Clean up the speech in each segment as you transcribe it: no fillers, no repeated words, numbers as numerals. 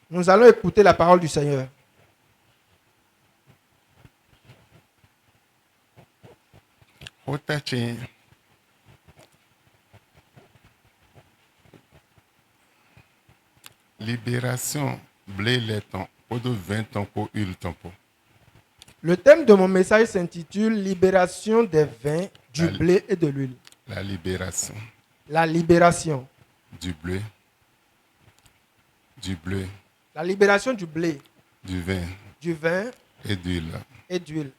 Nous allons écouter la parole du Seigneur. Libération, blé, lait, temps, eau de 20 ans pour huile, temps pour. Le thème de mon message s'intitule Libération des vins, du blé et de l'huile. La libération. La libération. Du blé. Du blé. La libération du blé. Du vin. Du vin. Et d'huile. Et d'huile.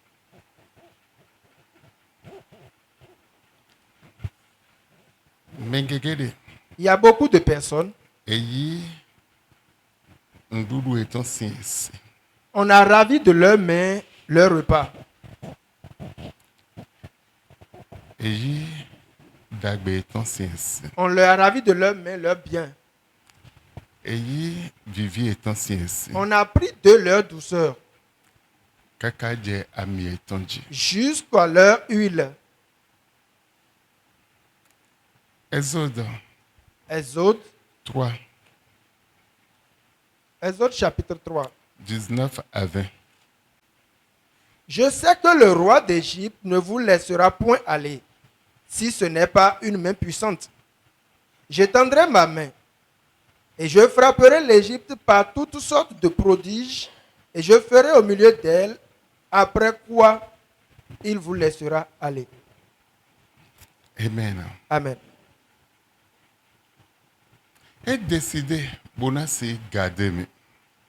Il y a beaucoup de personnes. On a ravi de leur main leur repas. On leur a ravi de leur main leur bien. On a pris de leur douceur jusqu'à leur huile. Exode 3. Exode chapitre 3. 19 à 20. Je sais que le roi d'Égypte ne vous laissera point aller, si ce n'est pas une main puissante. J'étendrai ma main, et je frapperai l'Égypte par toutes sortes de prodiges, et je ferai au milieu d'elle, après quoi il vous laissera aller. Amen. Amen.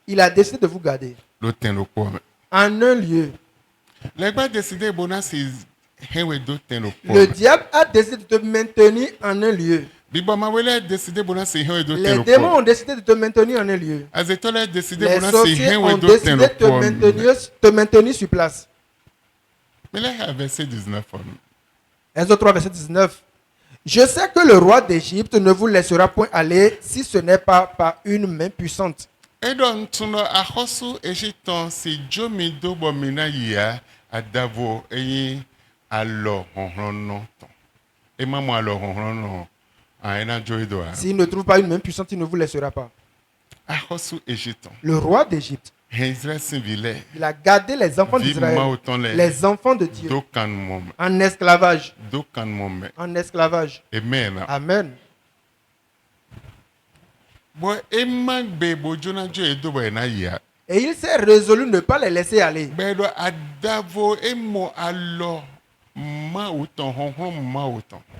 Il a décidé de vous garder en un lieu. Le diable a décidé de te maintenir en un lieu. Les démons ont décidé de te maintenir en un lieu. Les sorciers ont décidé de te maintenir sur place. Exode 3, verset 19. Je sais que le roi d'Égypte ne vous laissera point aller si ce n'est pas par une main puissante. S'il ne trouve pas une main puissante, il ne vous laissera pas. Le roi d'Égypte, il a gardé les enfants d'Israël, les enfants de Dieu, en esclavage. En esclavage. Amen. Amen. Et il s'est résolu de ne pas les laisser aller.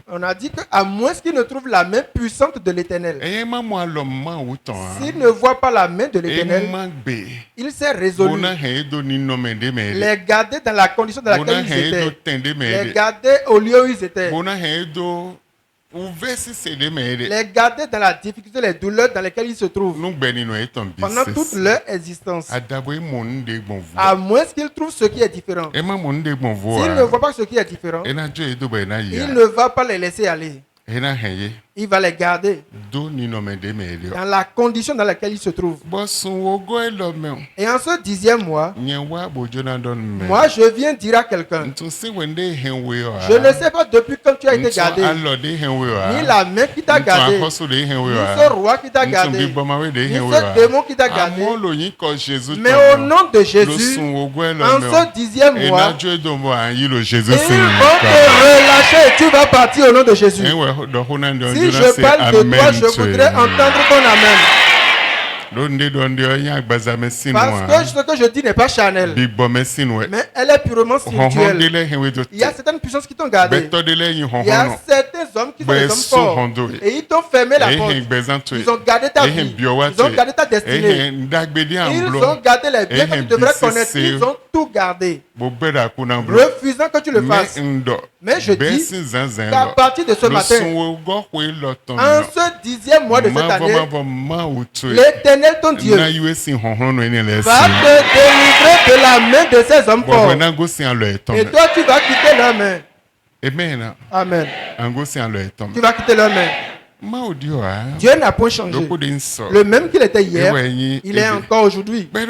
On a dit qu'à moins qu'il ne trouve la main puissante de l'Éternel, s'il ne voit pas la main de l'Éternel, il s'est résolu les garder dans la condition dans laquelle ils étaient, les garder au lieu où ils étaient, les garder dans la difficulté, les douleurs dans lesquelles ils se trouvent pendant toute leur existence. À moins qu'ils trouvent ce qui est différent. S'il ne voit pas ce qui est différent, il ne va pas les laisser aller. Il va les garder dans la condition dans laquelle ils se trouvent. Et en ce 10e mois, moi je viens dire à quelqu'un, je ne sais pas depuis quand tu as été gardé, ni la main qui t'a gardé, ni ce roi qui t'a gardé, ni ce démon qui t'a gardé, mais au nom de Jésus, en ce 10e mois, ils vont te relâcher et tu vas partir au nom de Jésus. Si je parle de toi, je voudrais entendre ton amen. Parce que ce que je dis n'est pas charnel, mais elle est purement spirituelle. Il y a certaines puissances qui t'ont gardé. Il y a certains hommes qui sont des hommes forts. Et ils t'ont fermé la porte. Ils ont gardé ta vie. Ils ont gardé ta destinée. Ils ont gardé les biens que tu devrais connaître. Ils ont tout gardé, refusant que tu le fasses. Mais je dis qu'à partir de ce matin, en ce 10e mois de cette année, l'Éternel, ton Dieu, va te délivrer de la main de ces hommes forts. Et toi, tu vas quitter leur main. Amen. Tu vas quitter leur main. Dieu n'a point changé. Le même qu'il était hier, il est encore aujourd'hui. Il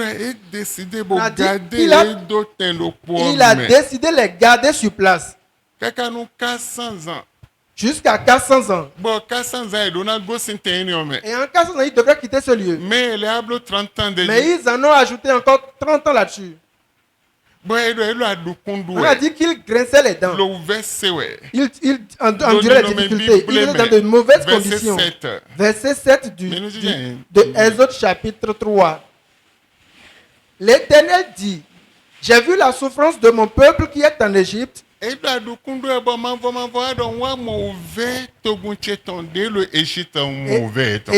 a décidé de les garder sur place. Jusqu'à 400 ans. Bon, 400 ans, Et en 400 ans, ils devraient quitter ce lieu. Mais ils en ont ajouté encore 30 ans là-dessus. On a dit qu'il grinçait les dents. Il endurait la difficulté. Il était dans de mauvaises conditions. Verset 7 de Exode chapitre 3. L'Éternel dit, j'ai vu la souffrance de mon peuple qui est en Égypte. Et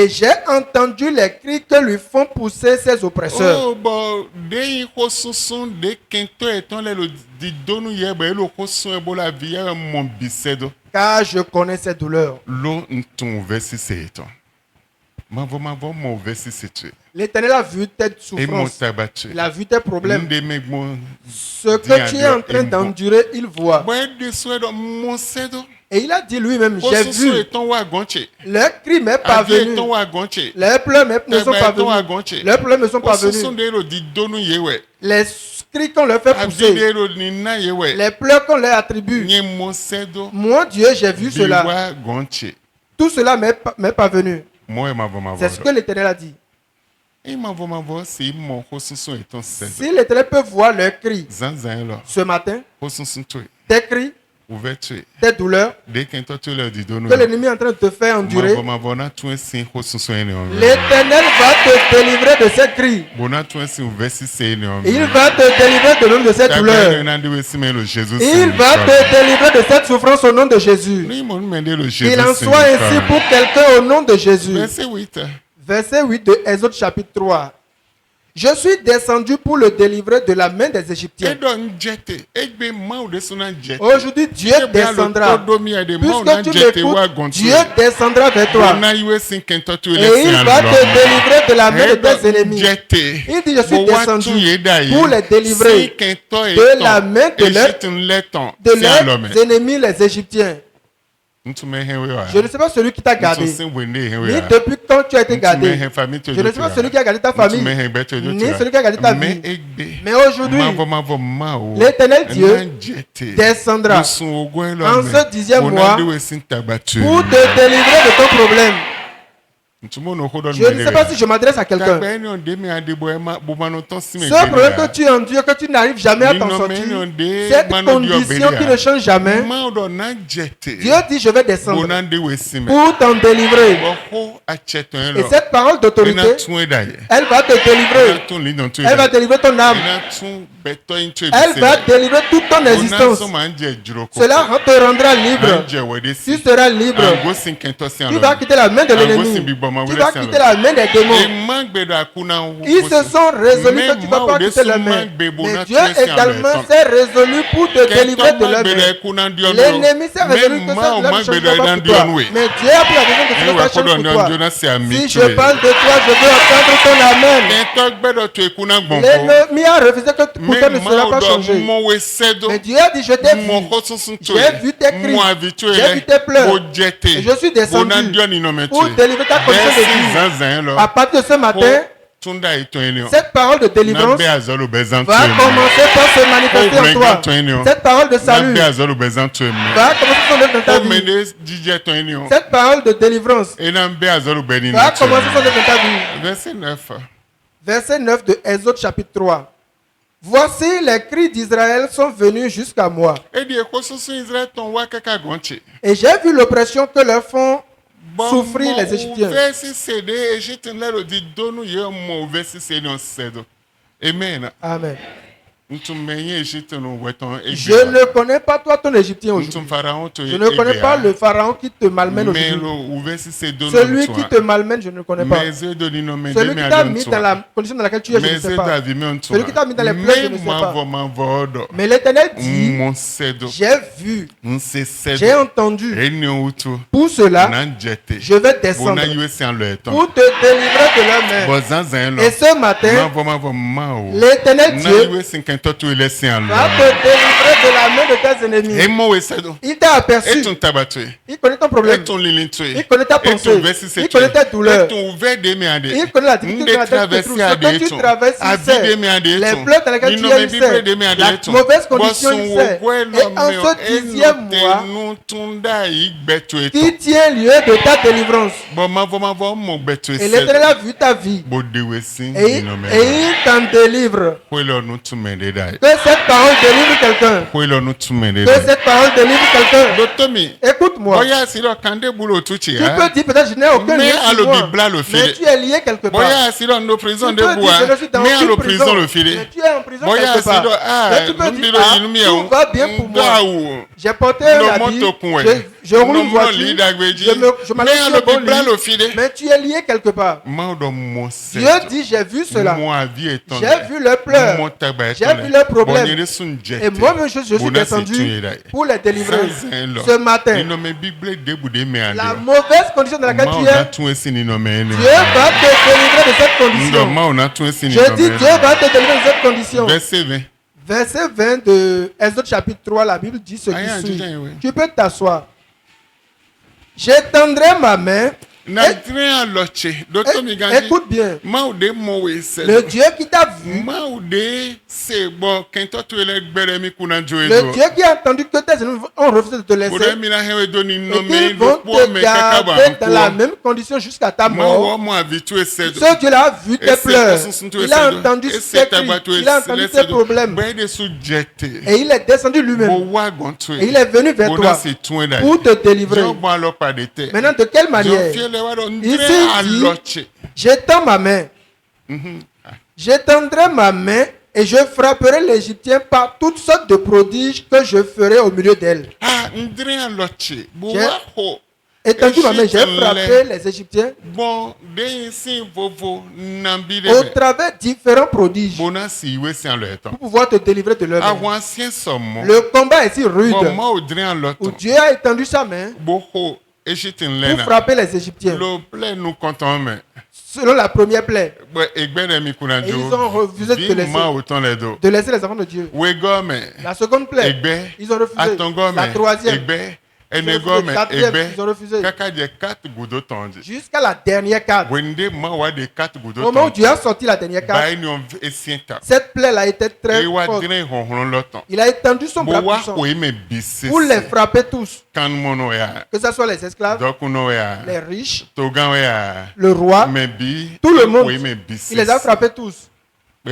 j'ai entendu les cris que lui font pousser ses oppresseurs. Car je connais ses douleurs. L'Éternel a vu tes souffrances. Il a vu tes problèmes. Ce que tu es en train d'endurer, il voit. Et il a dit lui-même, j'ai vu. Leurs cris m'est parvenu. Leurs pleurs ne sont pas venus. Leurs pleurs ne sont pas venus. Les cris qu'on leur fait pousser. Les pleurs qu'on leur attribue. Moi, Dieu, j'ai vu cela. Tout cela m'est parvenu. C'est ce que l'Éternel a dit. Si l'Éternel peut voir leurs cris ce matin, tes cris, tes douleurs, que l'ennemi est en train de te faire endurer, l'Éternel va te délivrer de ces cris. Il va te délivrer de l'homme de cette douleur. Il va te délivrer de cette souffrance au nom de Jésus. Qu'il en soit ainsi pour quelqu'un au nom de Jésus. Verset 8 de Exode chapitre 3. Je suis descendu pour le délivrer de la main des Égyptiens. Aujourd'hui, Dieu descendra. Puisque tu m'écoutes, Dieu descendra vers toi. Et il va te délivrer de la main de tes ennemis. Il dit, je suis descendu pour les délivrer de la main de leurs ennemis, les Égyptiens. Je ne sais pas celui qui t'a gardé, ni depuis quand tu as été gardé. Je ne sais pas celui qui a gardé ta famille, ni celui qui a gardé ta vie. Mais aujourd'hui, l'Éternel Dieu descendra en ce 10e mois pour te délivrer de ton problème. Je ne sais pas si je m'adresse à quelqu'un. Ce problème que tu endures, que tu n'arrives jamais à t'en sortir, cette condition qui ne change jamais, Dieu dit je vais descendre pour t'en délivrer. Et cette parole d'autorité, elle va te délivrer. Elle va délivrer ton âme. Elle va délivrer toute ton existence. Cela te rendra libre. Tu seras libre. Tu vas quitter la main de l'ennemi. Tu vas quitter la main des démons. Ils se sont résolus que tu ne vas pas quitter la main. Mais Dieu également s'est résolu pour te délivrer de la main. L'ennemi s'est résolu que ça ne changera pas pour toi. Mais Dieu a pris la décision que cela change pour toi. Si je parle de toi, je veux entendre ton amen. L'ennemi a refusé que pour toi ne sera pas changé. Mais Dieu a dit, je t'ai vu. J'ai vu tes cris. J'ai vu tes pleurs. Et je suis descendu pour délivrer ta condition de vie. À partir de ce matin, cette parole de délivrance va commencer par se manifester en toi. Cette parole de salut va commencer à s'enlever dans ta vie. Cette parole de délivrance va commencer à s'enlever dans ta vie. Verset 9 de Exode chapitre 3. Voici les cris d'Israël sont venus jusqu'à moi. Et j'ai vu l'oppression que leur font souffrir les Égyptiens. Amen. Amen. Je ne connais pas toi ton Égyptien aujourd'hui. Je ne connais pas le pharaon qui te malmène aujourd'hui. Celui qui te malmène, je ne connais pas. Celui qui t'a mis dans la condition dans laquelle tu es, je ne sais pas. Celui qui t'a mis dans les plaies, je ne sais pas. Mais l'Éternel dit, j'ai vu, j'ai entendu. Pour cela, je vais descendre pour te délivrer de la main. Et ce matin, l'Éternel Dieu va te délivrer de de la main de tes ennemis. Il t'a aperçu. Il connaît ton problème. Il connaît ta pensée. Il connaît ta douleur. Il connaît la difficulté dans laquelle tu te trouves. Ce que tu traverses, il sait. Les pleurs dans lesquelles tu es, il sait. La mauvaise condition, il sait. Et en ce 10e mois, qui tient lieu de ta délivrance. Et l'Éternel a vu ta vie. Et il t'en délivre. Que cette parole délivre quelqu'un. Que cette parole délivre quelqu'un. Écoute-moi. Tu peux dire peut-être je n'ai aucun lien sur moi, mais tu es lié quelque part. Tu peux dire je suis dans une prison, mais tu es en prison quelque part. Mais tu peux dire tout va bien pour moi. J'ai porté un habit, je roule une voiture, je m'allonge sur le bon lit, mais tu es lié quelque part. Dieu dit j'ai vu cela. J'ai vu leurs pleurs. J'ai vu leurs problèmes. Et moi-même je suis descendu pour les délivrer. Ce matin, la mauvaise condition dans laquelle tu es, Dieu va te délivrer de cette condition. Je dis Dieu va te délivrer de cette condition. Verset 20 de Exode chapitre 3, la Bible dit ce qui suit. Tu peux t'asseoir. J'étendrai ma main. Écoute bien. Le Dieu qui t'a vu, le Dieu qui a entendu que tes ennemis ont refusé de te laisser, et qu'ils vont te garder dans la même condition jusqu'à ta mort. Ce Dieu-là a vu tes pleurs, il a entendu tes cris, il a entendu tes problèmes, et il est descendu lui-même, et il est venu vers toi pour te délivrer. Maintenant, de quelle manière? Ici dit, j'étends ma main. J'étendrai ma main et je frapperai l'Égyptien par toutes sortes de prodiges que je ferai au milieu d'elle. J'ai étendu ma main, j'ai frappé les Égyptiens au travers différents prodiges pour pouvoir te délivrer de leur main. Le combat est si rude où Dieu a étendu sa main pour frapper les Égyptiens. Selon la première plaie, et ils ont refusé de laisser les enfants de Dieu. La seconde plaie, ils ont refusé. La troisième, ils ont refusé. Jusqu'à la dernière carte. Au moment où Dieu a sorti la dernière carte, cette plaie a été très forte. Il a étendu son bras puissant pour les frapper tous. Que ce soit les esclaves, les riches, le roi, tout le monde. Il les a frappés tous. Et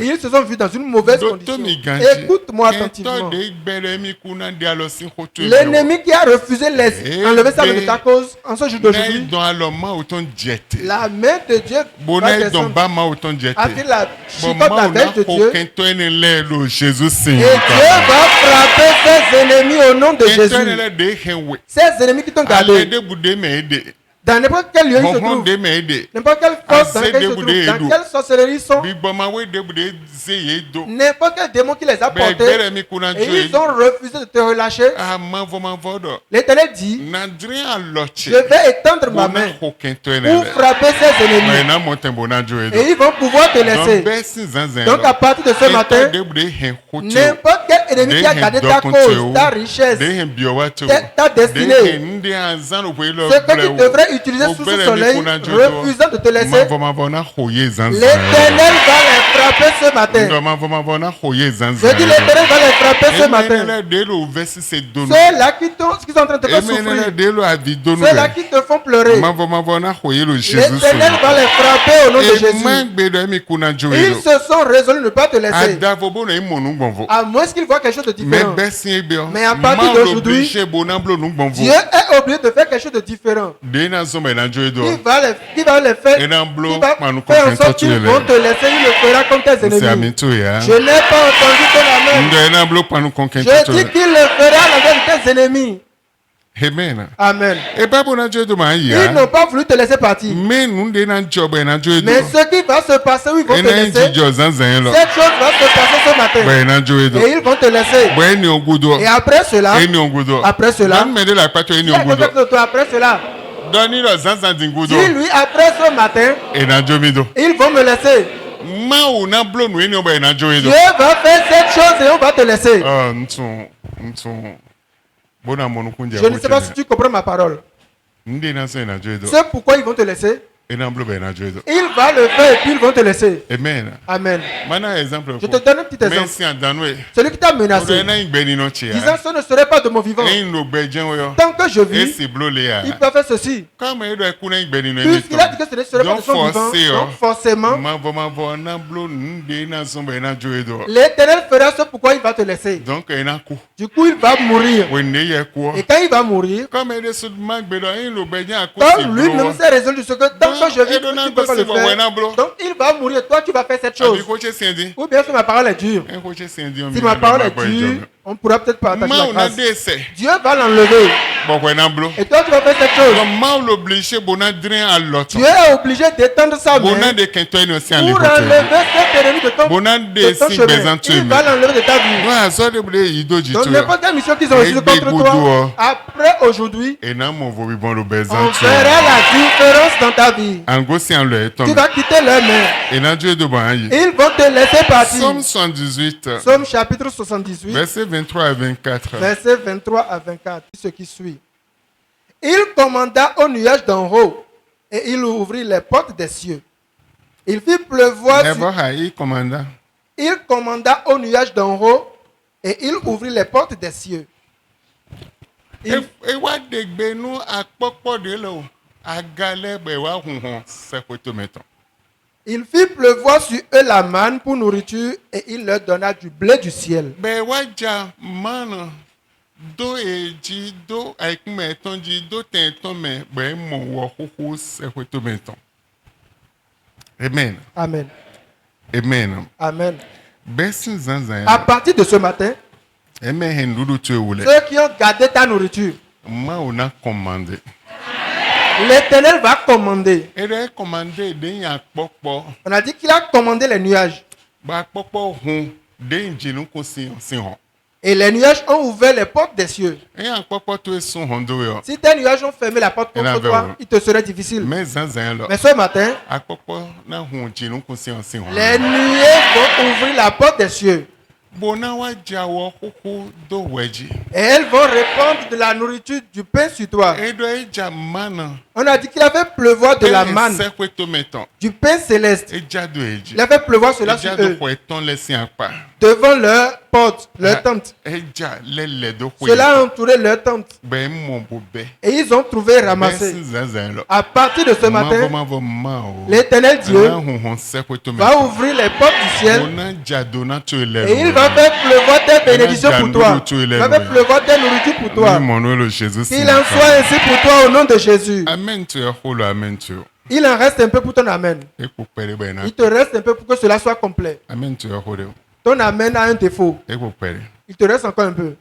ils se sont vus dans une mauvaise condition. Écoute-moi attentivement. L'ennemi qui a refusé enlever ça de ta cause en ce jour d'aujourd'hui, la main de Dieu va descendre avec la chicotte, la verge de Dieu, et Dieu va frapper ses ennemis au nom de Jésus. Ces ennemis qui t'ont gardé dans n'importe quel lieu ils se trouvent, n'importe quelle force dans laquelle ils se trouvent, dans quelle sorcellerie ils sont, n'importe quel démon qui les a portés, et ils ont refusé de te relâcher. L'Éternel dit, je vais étendre ma main pour frapper ces ennemis, et ils vont pouvoir te laisser. Donc à partir de ce matin, n'importe quel ennemi qui a gardé ta cause, ta richesse, ta destinée, ce que tu devrais utiliser sous ce soleil, refusant de te laisser, l'Éternel va les frapper ce matin. Je dis l'Éternel va les frapper ce matin. Ceux-là qui sont en train de te faire souffrir, ceux-là qui te font pleurer, l'Éternel va les frapper au nom de Jésus. Ils se sont résolus de ne pas te laisser, à moins qu'ils voient quelque chose de différent. Mais à partir d'aujourd'hui, Dieu est obligé de faire quelque chose de différent. Qui va les faire, faire en sorte qu'ils vont te laisser, il le fera comme tes ennemis. Je n'ai pas entendu ton amen. Je dis qu'il le fera avec tes ennemis. Amen. Amen. Ils n'ont pas voulu te laisser partir. Mais ce qui va se passer, où ils vont te laisser, cette chose va se passer ce matin. Et ils vont te laisser. Et après cela, après cela, dis-lui après ce matin, ils vont me laisser. Dieu va faire cette chose et on va te laisser. Je ne sais pas si tu comprends ma parole. C'est pourquoi ils vont te laisser. Il va le faire et puis ils vont te laisser. Amen. Amen. Je te donne un petit exemple. Celui qui t'a menacé, disant ce ne serait pas de mon vivant. Tant que je vis, il peut faire ceci. Puisqu'il a dit que ce ne serait pas de son vivant, donc forcément, l'Éternel fera ce pourquoi il va te laisser. Du coup, il va mourir. Et quand il va mourir, comme lui-même s'est résolu ce que tant que je vis, tu ne peux pas le faire. Donc il va mourir et toi tu vas faire cette chose. Ou bien si ma parole est dure. Si ma parole est dure, on pourra peut-être partager la grâce. Dieu va l'enlever. Et toi tu vas faire cette chose. Dieu est obligé d'étendre sa main pour enlever cet ennemi de ton chemin. Il va l'enlever de ta vie. Donc n'importe quelle mission qu'ils ont reçue contre toi, après aujourd'hui, on verra la différence dans ta vie. Tu vas quitter leur main. Ils vont te laisser partir. Psaume 78. Psaume chapitre 78. Verset 23 à 24. Verset 23 à 24. Ce qui suit. Il commanda au nuage d'en haut et il ouvrit les portes des cieux. Il fit pleuvoir Il commanda au nuage d'en haut et il ouvrit les portes des cieux. Il fit pleuvoir sur eux la manne pour nourriture et il leur donna du blé du ciel. Amen. Amen. Amen. Amen. À partir de ce matin, ceux qui ont gardé ta nourriture, l'Éternel va commander. On a dit qu'il a commandé les nuages. Et les nuages ont ouvert les portes des cieux. Si tes nuages ont fermé la porte contre toi, il te serait difficile. Mais ce matin, les nuées vont ouvrir la porte des cieux. Et elles vont répandre de la nourriture, du pain sur toi. On a dit qu'il a fait pleuvoir de la manne, du pain céleste. Il a fait pleuvoir cela sur eux, devant leur porte, leur tente. Cela a entouré leur tente. Et ils ont trouvé ramassé. À partir de ce matin, l'Éternel Dieu va ouvrir les portes du ciel et il va faire pleuvoir tes bénédictions pour toi. Il va faire pleuvoir tes nourritures pour toi. Qu'il en soit ainsi pour toi au nom de Jésus. Il en reste un peu pour ton amen. Il te reste un peu pour que cela soit complet. Ton amen a un défaut. Il te reste encore un peu.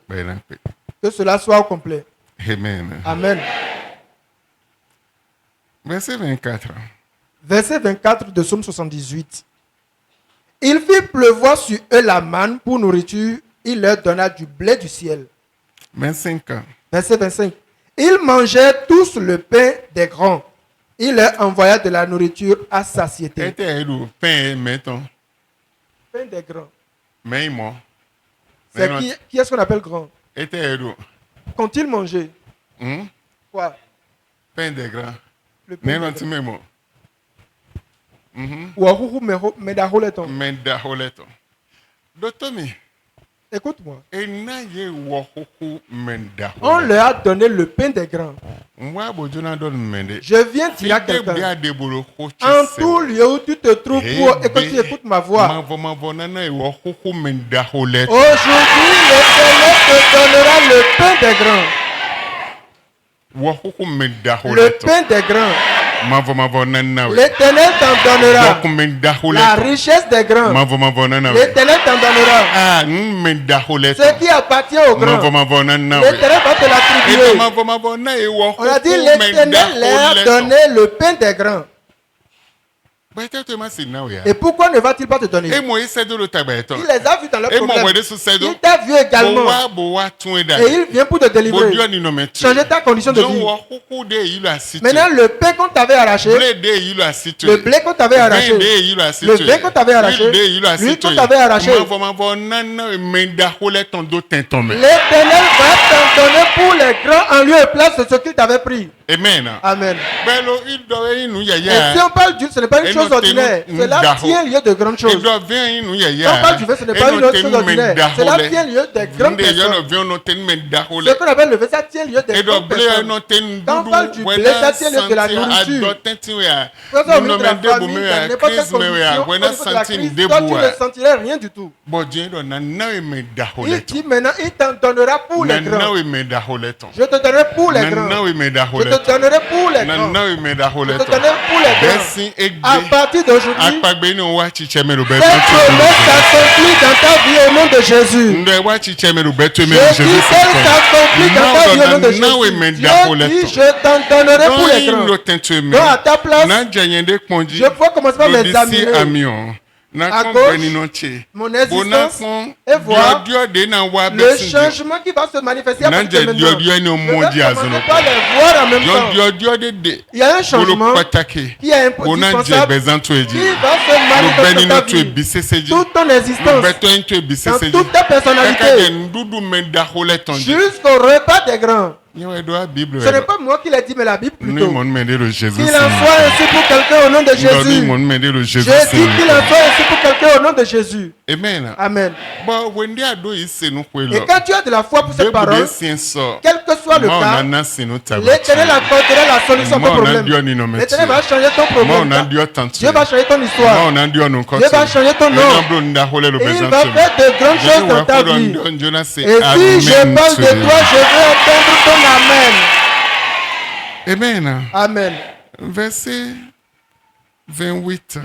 Que cela soit complet. Amen. Amen. Verset 24. Verset 24 de Psaume 78. Il fit pleuvoir sur eux la manne pour nourriture. Il leur donna du blé du ciel. 25. Verset 25. Ils mangeaient tous le pain des grands. Il leur envoya de la nourriture à satiété. Pain des grands. C'est qui est-ce qu'on appelle grand? Qu'ont-ils mangé? Quoi? Pain des grands. Le pain des grands. Écoute-moi. On leur a donné le pain des grands. Je viens dire à quelqu'un, en tout lieu où tu te trouves pour et que tu écoutes ma voix, aujourd'hui l'Éternel te donnera le pain des grands. Le pain des grands. L'Éternel t'en donnera. La richesse des grands. L'Éternel t'en donnera. Ce qui appartient aux grands, l'Éternel va te l'attribuer. On a dit l'Éternel leur a donné le pain des grands. Et pourquoi ne va-t-il pas te donner? Il les a vus dans leur problème. Il t'a vu également. Et il vient pour te délivrer. Changer ta condition de vie. Maintenant, le pain qu'on t'avait arraché, le blé qu'on t'avait arraché, le vin qu'on t'avait arraché, l'huile qu'on t'avait arraché, l'Éternel va t'en donner pour les grands en lieu et place de ce qu'il t'avait pris. Amen. Amen. Et si on parle d'huile, ce n'est pas une chose ordinaire. Cela tient lieu de grandes choses. Si on parle du vin, ce n'est pas une autre chose ordinaire. Cela tient lieu de grandes personnes. Ce qu'on appelle le vin, ça tient lieu de grandes personnes. Quand on parle du blé, ça tient lieu de la nourriture. Quand on parle de la famille, dans n'importe quelle condition, au niveau de la crise, toi, tu ne sentirais rien du tout. Il dit maintenant, il t'en donnera pour les grands. Je te donnerai pour les grands. Je te donnerai pour les grands. Je te donnerai pour les grands. À partir d'aujourd'hui, cette promesse s'accomplit dans ta vie au nom de Jésus. Je dis qu'elle s'accomplit dans ta vie au nom de Jésus. Dieu dit, je t'en donnerai pour les grands. Donc à ta place, je peux commencer par m'examiner. À gauche, mon existence, et voir le changement qui va se manifester à partir de maintenant. Je vais commencer par les voir en même temps. Il y a un changement qui est indispensable, qui va se manifester dans ta vie, toute ton existence, dans toute ta personnalité, jusqu'au repas des grands. Ce n'est pas moi qui l'ai dit, mais la Bible plutôt. Qu'il en soit ainsi pour quelqu'un au nom de Jésus. Je dis qu'il en soit ainsi pour quelqu'un au nom de Jésus. Amen. Amen. Et quand tu as de la foi pour cette parole, quel que soit le cas, l'Éternel accordera la solution à ton problème. L'Éternel va changer ton problème. Dieu va changer ton histoire. Dieu va changer ton nom. Et il va faire de grandes choses dans ta vie. Et si je parle de toi, je vais entendre ton Amen. Amen. Amen. Verset 28.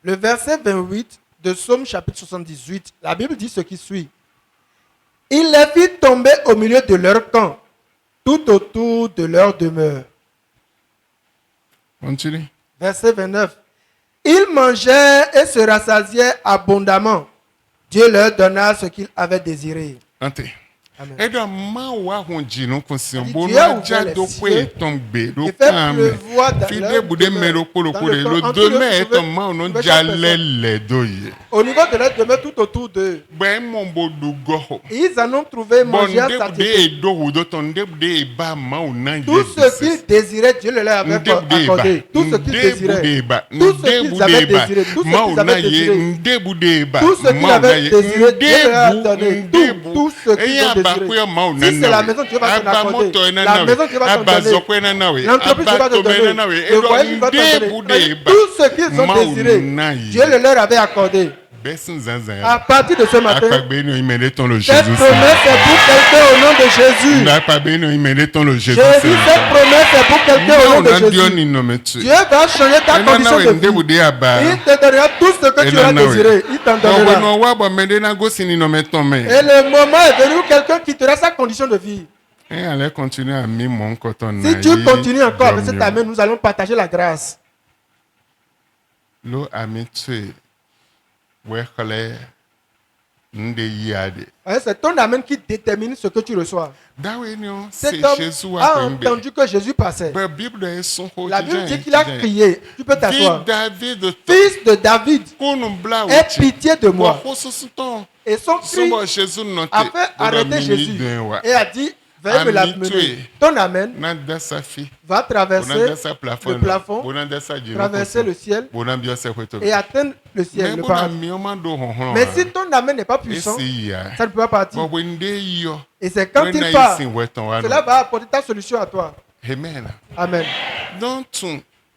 Le verset 28 de Psaume chapitre 78, la Bible dit ce qui suit. Il les fit tomber au milieu de leur camp, tout autour de leur demeure. Continue. Verset 29. Ils mangeaient et se rassasiaient abondamment. Dieu leur donna ce qu'ils avaient désiré. Amen. Amen. Et donc, Dieu a ouvert les cieux et fait pleuvoir au niveau de leur demeure tout autour d'eux. Ils en ont trouvé manger à satisfaire. Tout ce qu'ils désiraient, Dieu leur avait accordé. Tout ce qu'ils désiraient. Tout ce qu'ils avaient désiré. Tout ce qu'ils avaient désiré. Tout ce qu'ils avaient désiré, Dieu leur a donné. Tout ce qu'ils ont désiré. Si c'est la maison, Dieu va t'en accorder. La maison, Dieu va t'en donner. L'entreprise, Dieu va te donner. Le voyage, Dieu va t'en donner. Tout ce qu'ils ont désiré, Dieu le leur avait accordé. À partir de ce matin, cette promesse est pour quelqu'un au nom de Jésus. Je dis cette promesse est pour quelqu'un au nom de Jésus. Dieu va changer ta condition de vie. Il te donnera tout ce que tu as désiré. Il t'en donnera. Et le moment est venu où quelqu'un quittera sa condition de vie. Si tu continues encore avec cet amen, nous allons partager la grâce. C'est ton amen qui détermine ce que tu reçois. Cet homme a entendu que Jésus passait. La Bible dit qu'il a crié. Tu peux t'asseoir. Fils de David, aie pitié de moi. Et son cri a fait arrêter Jésus et a dit, veuillez me l'amener. Ton amen va traverser le plafond, traverser le ciel et atteindre le ciel, le paradis. Mais si ton amen n'est pas puissant, ça ne peut pas partir. Et c'est quand il part, cela va apporter ta solution à toi. Amen.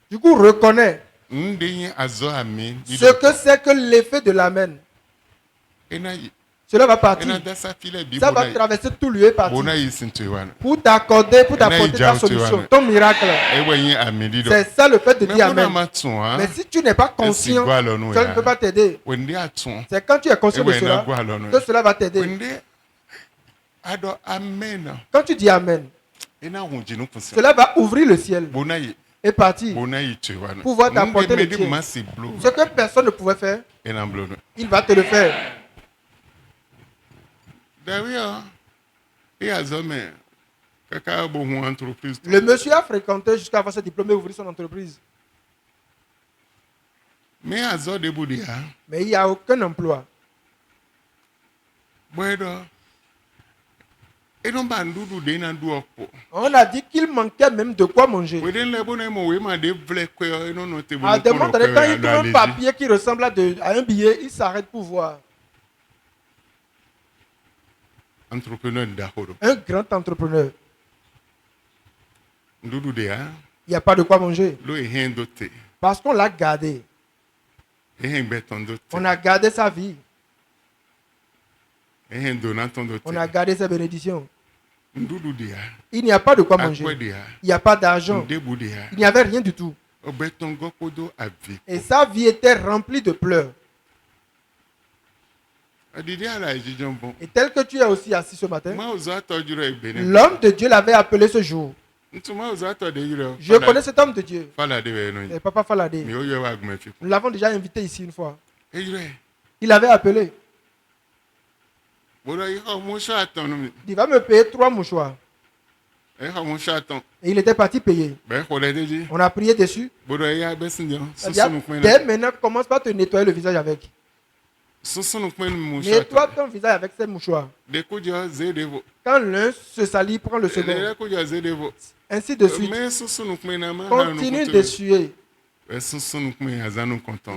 Du coup, reconnais ce que c'est que l'effet de l'amen. Cela va partir. Ça va traverser tout lieu et partir. Pour t'accorder, pour t'apporter ta solution, ton miracle. C'est ça le fait de dire amen. Mais si tu n'es pas conscient, cela ne peut pas t'aider. C'est quand tu es conscient de cela que cela va t'aider. Quand tu dis amen, cela va ouvrir le ciel. est parti pour voir t'apporter le tien. Ce que personne ne pouvait faire, il va te le faire. Le monsieur a fréquenté jusqu'à avoir ce diplôme et ouvrir son entreprise. Mais il n'y a aucun emploi. On a dit qu'il manquait même de quoi manger. À demander quand il trouve un papier qui ressemble à un billet, il s'arrête pour voir. Un grand entrepreneur. Il n'y a pas de quoi manger. Parce qu'on l'a gardé. On a gardé sa vie. On a gardé sa bénédiction. Il n'y a pas de quoi manger. Il n'y a pas d'argent. Il n'y avait rien du tout. Et sa vie était remplie de pleurs. Et tel que tu es aussi assis ce matin, l'homme de Dieu l'avait appelé ce jour. Je connais cet homme de Dieu. Et Papa Falade. Nous l'avons déjà invité ici une fois. Il avait appelé. Il va me payer 3 mouchoirs. Et il était parti payer. On a prié dessus. Dès maintenant, commence par te nettoyer le visage avec. Nettoie ton visage avec ces mouchoirs. Quand l'un se salit, prends le second. Ainsi de suite. Continue d'essuyer.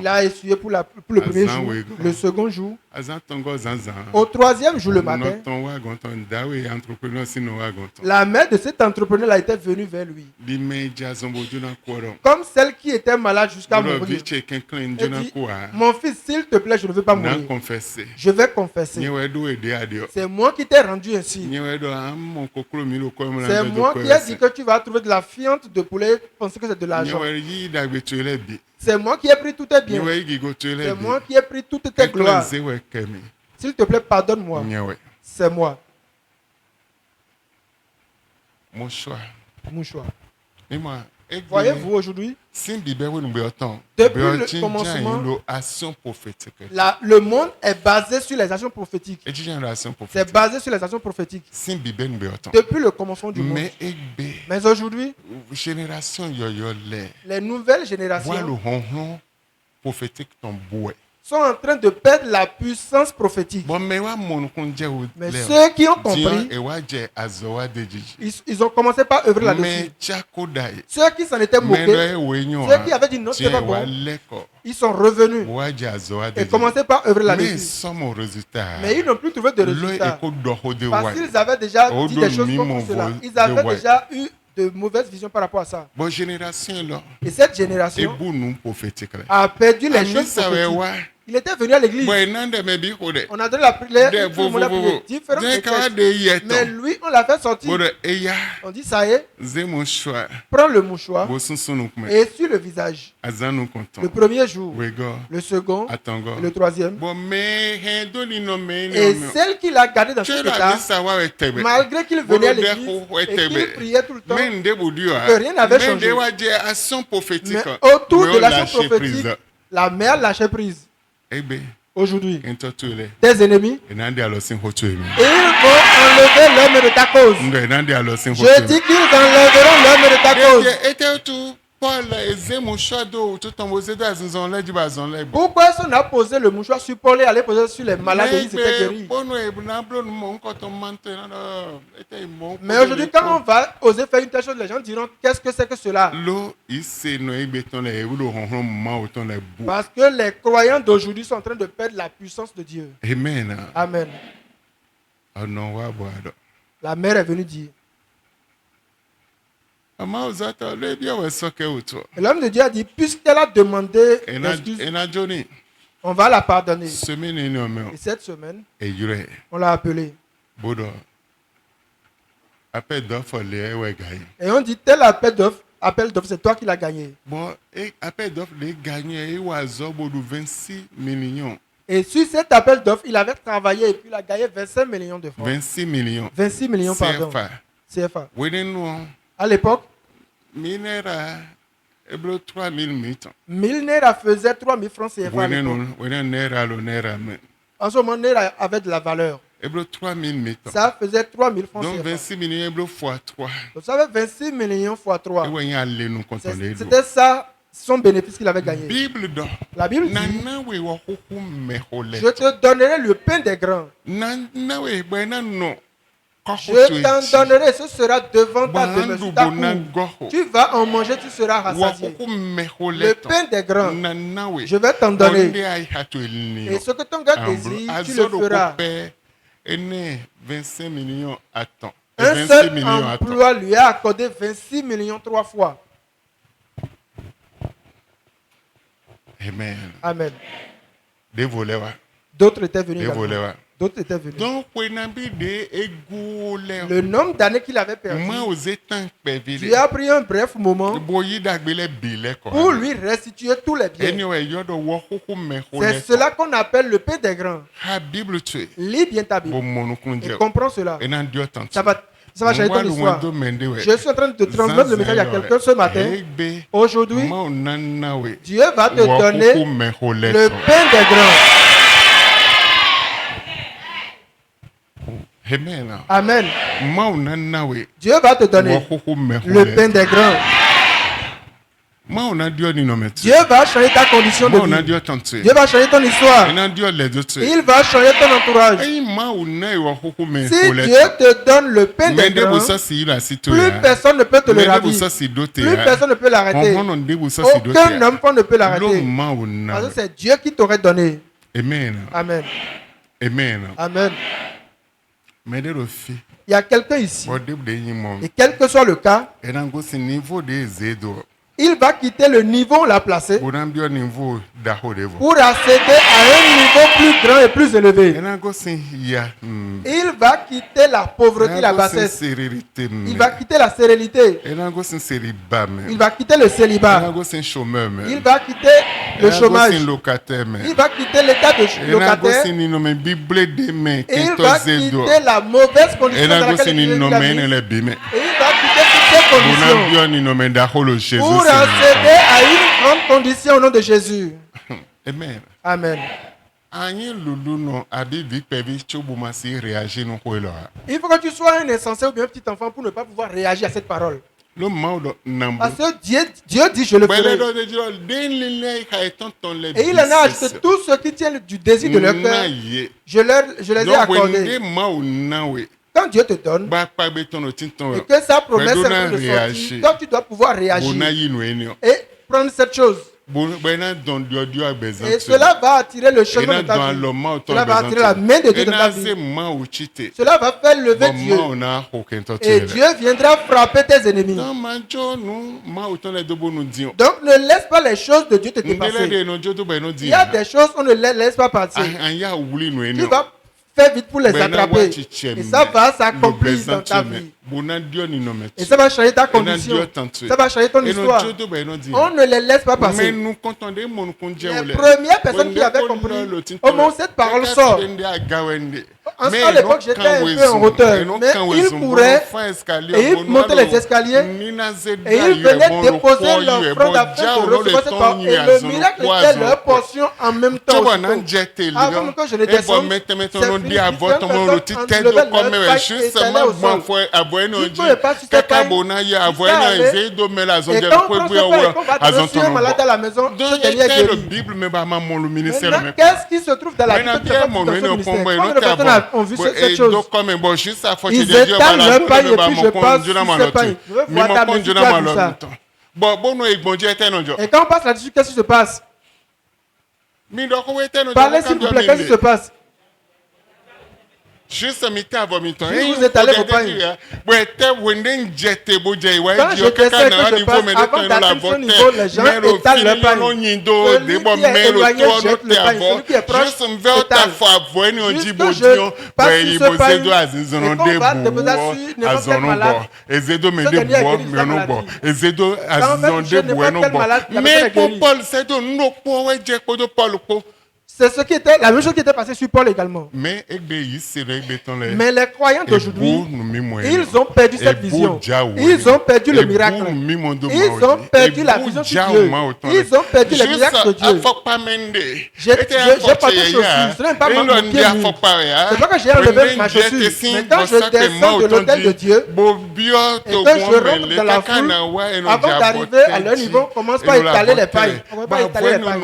Il a essuyé pour le premier jour, le second jour. Au 3e jour le matin, la mère de cet entrepreneur a été venue vers lui. Comme celle qui était malade jusqu'à mourir. Elle dit, mon fils, s'il te plaît, je ne veux pas mourir. Je vais confesser. C'est moi qui t'ai rendu ainsi. C'est moi qui ai dit que tu vas trouver de la fiente de poulet, penser que c'est de l'argent. C'est moi qui ai pris tout tes biens. C'est moi qui ai pris toutes tes gloires. S'il te plaît, pardonne-moi. C'est moi. Mouchoir. Voyez-vous aujourd'hui, depuis le commencement, le monde est basé sur les actions prophétiques. C'est basé sur les actions prophétiques. Depuis le commencement du monde. Mais aujourd'hui, les nouvelles générations sont en train de perdre la puissance prophétique. Mais ceux qui ont compris, ils ont commencé par œuvrer là-dessus. Ceux qui s'en étaient moqués, ceux qui avaient dit non, c'est pas bon, ils sont revenus et commencé par œuvrer là-dessus. Mais ils n'ont plus trouvé de résultats. Parce qu'ils avaient déjà dit des choses comme cela. Ils avaient déjà eu de mauvaises visions par rapport à ça. Et cette génération a perdu les choses prophétiques. Il était venu à l'église. On a donné la prière différentes. Mais lui, on l'a fait sortir. On dit ça y est. Prends le mouchoir et essuie le visage. Le premier jour, le second, le troisième. Et celle qu'il a gardée dans cet état, malgré qu'il venait à l'église et qu'il priait tout le temps, que rien n'avait changé. Mais autour de l'action prophétique, la mère lâchait prise. Aujourd'hui, tes ennemis, ils vont enlever l'homme de ta cause. Je dis qu'ils enlèveront l'homme de ta cause. Pourquoi est-ce qu'on a posé le mouchoir sur Paul et allé poser sur les malades et ils s'étaient guéris? Mais aujourd'hui, quand on va oser faire une telle chose, les gens diront qu'est-ce que c'est que cela? Parce que les croyants d'aujourd'hui sont en train de perdre la puissance de Dieu. Amen. Amen. La mère est venue dire. Et l'homme de Dieu a dit, puisqu'elle a demandé l'excuse, on va la pardonner. Et cette semaine, on l'a appelé. Et on dit, tel appel d'offre, c'est toi qui l'as gagné. Et sur cet appel d'offres, il avait travaillé et puis il a gagné 25 millions de francs. 26 millions, pardon. CFA. À l'époque, Eblo 3000 mitan. 1000 naira faisait 3000 francs CFA. En ce moment, naira avait de la valeur. Eblo 3000 mitan. Ça faisait 3000 francs donc CFA. 26 millions eblo fois 3. Vous savez, 26 millions fois 3. C'était C'était ça, son bénéfice qu'il avait gagné. La Bible dit, je te donnerai le pain des grands. Je t'en donnerai, ce sera devant ta demeure. Tu vas en manger, tu seras rassasié. Le pain des grands, je vais t'en donner. Et ce que ton gars désire, tu le feras. 25 millions à temps. Un seul emploi lui a accordé 26 millions 3 fois. Amen. Amen. Dévolé. D'autres étaient venus. D'autres étaient venus. Donc, le nombre d'années qu'il avait perdu, Dieu a pris un bref moment pour lui restituer tous les biens. C'est cela qu'on appelle le pain des grands. Lis bien ta Bible et comprends cela. Ça va changer ton histoire. Je suis en train de te transmettre le message à quelqu'un ce matin. Aujourd'hui, Dieu va te donner le pain des grands. Amen. Dieu va te donner le pain des grands. Dieu va changer ta condition de vie. Dieu va changer ton histoire. Il va changer ton entourage. Si Dieu te donne le pain des grands, plus personne ne peut te le ravir. Plus personne ne peut l'arrêter. Aucun homme ne peut l'arrêter. Parce que c'est Dieu qui t'aurait donné. Amen. Amen. Amen. Amen. Il y a quelqu'un ici. Et quel que soit le cas, il va quitter le niveau où on l'a placé pour accéder à un niveau plus grand et plus élevé. Il va quitter la pauvreté, la bassesse. Il va quitter la sérénité. Il va quitter le célibat. Il va quitter le chômage. Il va quitter l'état de locataire. Et il va quitter la mauvaise condition dans laquelle il vit. Et il va quitter toutes ces conditions pour accéder à une grande condition au nom de Jésus. Amen. Amen. Il faut que tu sois un insensé ou bien un petit enfant pour ne pas pouvoir réagir à cette parole. Parce que Dieu dit je le ferai. Et il en a acheté tous ceux qui tiennent du désir de leur cœur. Je les ai accordés. Quand Dieu te donne et que sa promesse est en train de sortir, donc tu dois pouvoir réagir et prendre cette chose. Et cela va attirer le chemin de ta vie. Cela va attirer la main de Dieu dans ta vie. Cela va faire lever Dieu. Et Dieu viendra frapper tes ennemis. Donc ne laisse pas les choses de Dieu te dépasser. Il y a des choses qu'on ne les laisse pas partir. Tu vas faire vite pour les attraper. Et ça va s'accomplir dans ta vie. Et ça va changer ta condition. Ça va changer ton histoire. On ne les laisse pas passer. Les premières personnes qui avaient compris, au moment où cette parole sort, à l'époque j'étais un peu en hauteur, mais il courait et il montait les escaliers et il venait déposer l'offrande afin de recevoir cette parole. Et le miracle était leur portion en même temps. Avant que je ne descende, c'est fini. Il ne peut pas si c'est pas et quand on prend un malade à la maison, qu'est-ce qui se trouve dans la vie? Combien de personnes ont vu cette chose? Ils étalent leur pain et puis je passe sur ce pain. Je veux voir ta main qui a vu ça. Et quand on passe là-dessus, qu'est-ce qui se passe? Parlez s'il vous plaît, qu'est-ce qui se passe? Je vous étalez vos pains. Quand je descends que je passe, avant d'atteindre ce niveau, les gens étalent leur pain. Celui qui est éloigné jette le pain. Celui qui est proche étale. Juste que je passe sur ce pain et qu'on va déposer sur n'importe quel malade. Ce dernier a guéri sa maladie. Quand en fait, je n'ai pas quel malade qui a besoin de guérir. C'est ce qui était la même chose qui était passée sur Paul également. Mais les croyants d'aujourd'hui, ils ont perdu cette vision. Ils ont perdu le miracle. Ils ont perdu la vision de Dieu. Ils ont perdu le miracle de Dieu. J'ai pas de chaussures. Ce n'est pas mon pied nu. C'est pas que j'ai enlevé ma chaussure. Mais quand je descends de l'autel de Dieu et que je rentre dans la foule, avant d'arriver à leur niveau, on commence par étaler les pailles. On va pas étaler les pailles.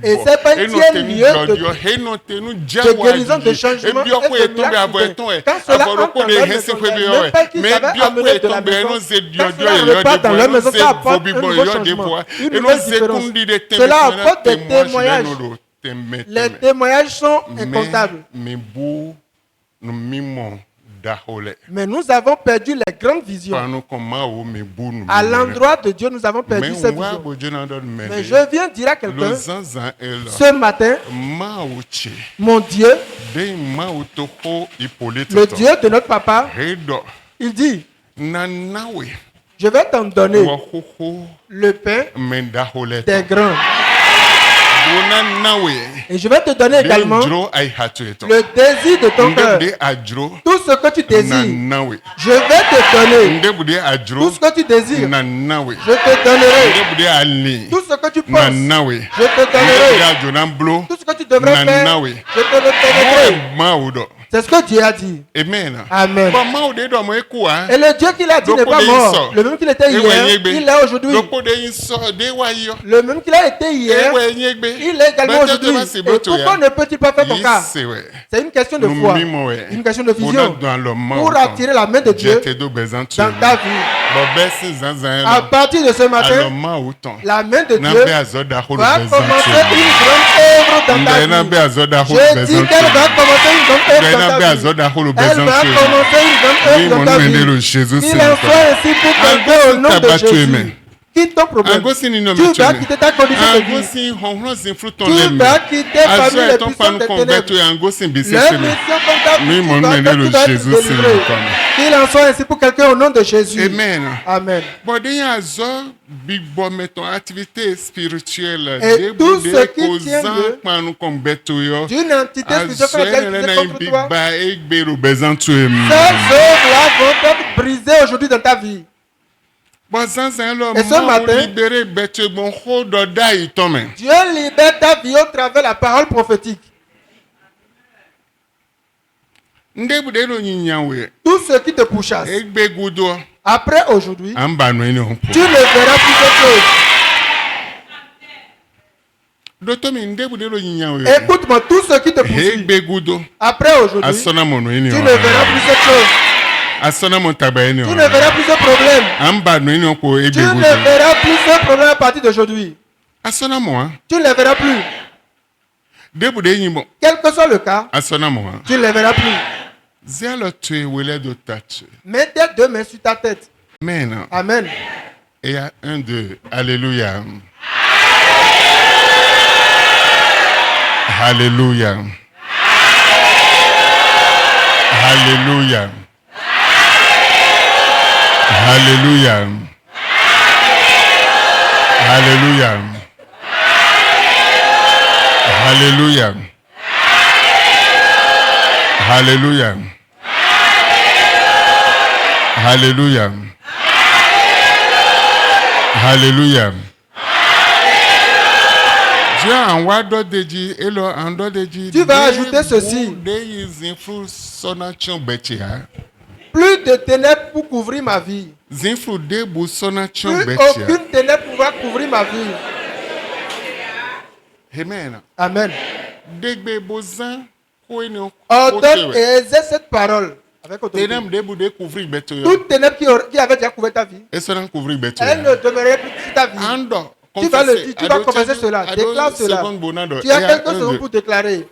Et c'est pas une lieu de guérison, de changement et de miracle. Quand cela entre dans leur maison, même pas qu'ils avaient amené de la maison, quand cela repart dans leur maison, ça apporte un nouveau changement, une nouvelle différence. Cela apporte des témoignages. Les témoignages sont incomptables. Mais nous avons perdu les grandes visions. À l'endroit de Dieu, nous avons perdu cette vision. Mais je viens dire à quelqu'un, ce matin, mon Dieu, le Dieu de notre papa, il dit, je vais t'en donner le pain des grands. Et je vais te donner également le désir de ton cœur. Tout ce que tu désires, je vais te donner. Tout ce que tu désires, je te donnerai. Tout ce que tu penses, je te donnerai. Tout ce que tu devrais faire, je te le donnerai. C'est ce que Dieu a dit. Amen. Amen. Et le Dieu qu'il a dit n'est pas mort. Le même qu'il était hier, il est aujourd'hui. Le même qu'il a été hier, il est également aujourd'hui. Et pourquoi ne peut-il pas faire ton cas? C'est une question de foi, une question de vision. Pour attirer la main de Dieu dans ta vie. À partir de ce matin, la main de Dieu va commencer une grande œuvre dans ta vie. Je dis qu'elle va commencer une grande œuvre dans ta vie. Elle va commencer une grande œuvre dans ta vie. Il en soit ainsi pour quelqu'un au nom de Jésus. Quitte ton problème. Tu vas quitter ta condition de vie. Tu vas quitter parmi les puissants des ténèbres. Leur mission comme ta vie, tu dois être délivré. Qu'il en soit ainsi pour quelqu'un au nom de Jésus. Amen. Amen. Et tout ce qui tient d'une entité spirituelle contre toi, ces œuvres-là vont être brisées aujourd'hui dans ta vie. Et ce matin, Dieu libère ta vie au travers de la parole prophétique. Tout ce qui te pourchasse, après aujourd'hui, tu ne verras plus de choses. Écoute-moi, tout ce qui te poursuit, après aujourd'hui, tu ne verras plus cette chose. Tu ne verras plus de problème. Tu ne verras plus de problème à partir d'aujourd'hui. Tu ne les verras plus. Quel que soit le cas, tu ne les verras plus. Mets tes deux mains sur ta tête. Amen. Amen. Et à 1, 2. Alléluia. Alléluia. Alléluia. Alléluia. Alléluia. Alléluia. Alléluia. Alléluia. Alléluia. Tu vas ajouter ceci. Plus de ténèbres pour couvrir ma vie. Plus aucune ténèbre pourra couvrir ma vie. Amen. Amen. Ordonne et exerce cette parole avec autorité. Toute ténèbre qui avait déjà couvert ta vie, elle ne demeurerait plus sur ta vie. Tu vas le dire, tu vas confesser cela. Déclare cela. Tu as quelques secondes pour déclarer.